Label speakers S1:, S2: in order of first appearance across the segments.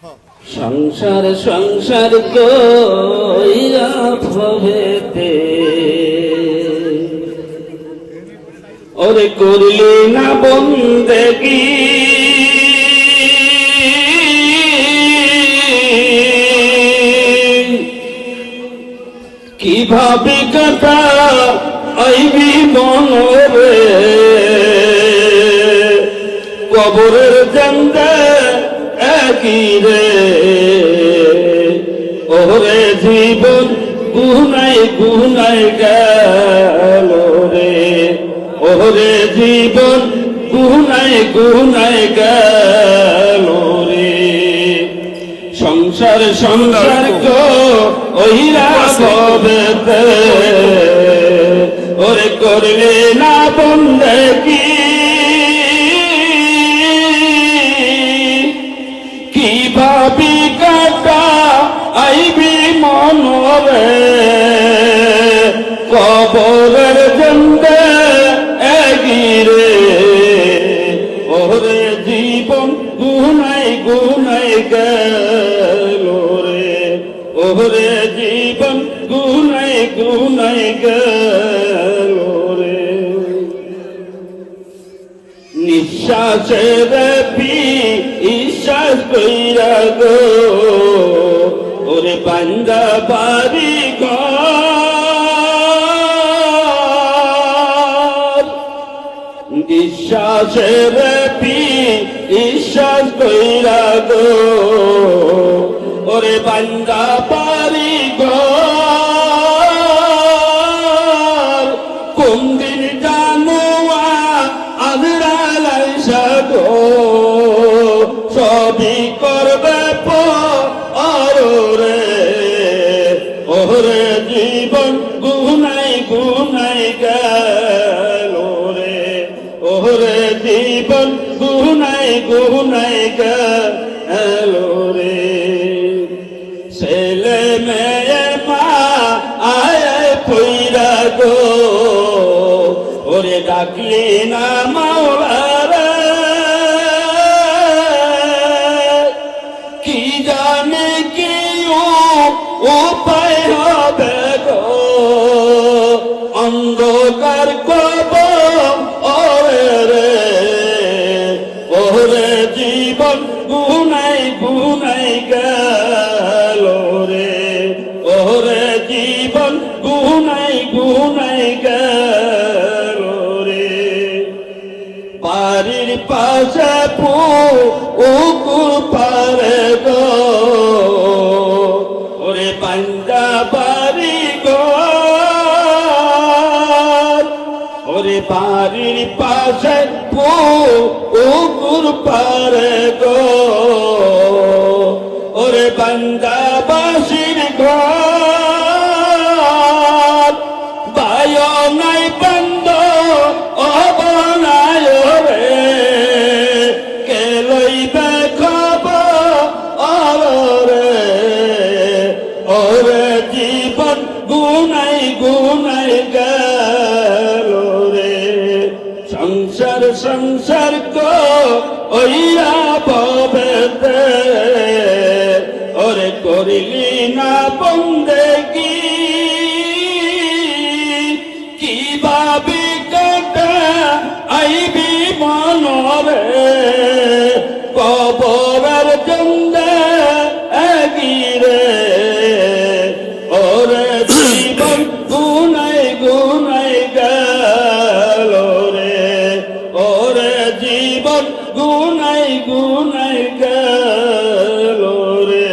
S1: সংসার সংসার কইরা ভবেতে ওরে করলি না বন্দেগি কিভাবে কথা আইবি মনরে কবরের জানতে একই রে ওরে জীবন গুনাই গুনাই গেল রে ওরে জীবন গুনাই গুনাই গেল রে সংসার সংসার গো ওইরা ভবেতে ওরে করলে না বন্দেগি কিভাবে কাটা আইবি মনরে কবরের জন্দে এগিরে ওরে জীবন গুনাই গুনাই গেল রে ওরে জীবন গুনাই গুনাই গেল রে নিঃশ্বাসের বিশ্বাস কইরা গো ওরে বান্দা বাড়ি ঘর বিশ্বাসের বিশ্বাস কইরা গো ওরে বান্দা বাড়ি ঘর কোন দিন জানুয়া আজরাইল গো সবই করবে পরে ওরে জীবন গুনাই গুনাই গেল রে ওরে জীবন গুনাই গুনাই গেল রে ছেলে মেয়ে মা আয় পইরা গো ওরে ডাকলি না মাওলা রে কি জানে কি উপায় হবে গো অন্ধকার কবরে রে ওরে জীবন গুনাই গুনাই গেল রে ওরে জীবন গুনাই গুনাই গেল রে বাড়ির পাশে পুকুর পারে গো ওরে বান্দা বাড়ি গো ওরে বাড়ির পাশে পুকুর পারে গো ওরে বান্দা বাসির ঘর বায়ো নাই বন্ধ অবনায় রে কে লইবে খবর রে ওরে জীবন গুনাই গুনাই গেল রে সংসার সংসার কো ওইরা ভবেতে ওরে করিলি না বন্দেগি কিভাবে কাটা আইবি মনরে কবরের জন্দে এগিরে ওরে জীবন গুনাই গুনাই গেল রে ওরে জীবন গুনাই গুনাই গেল রে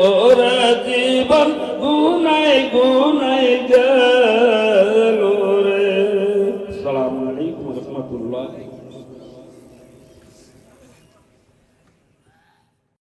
S1: ওরে জীবন গুনাই গুনাই গেল রে। আসসালামু আলাইকুম ওয়া রাহমাতুল্লাহ।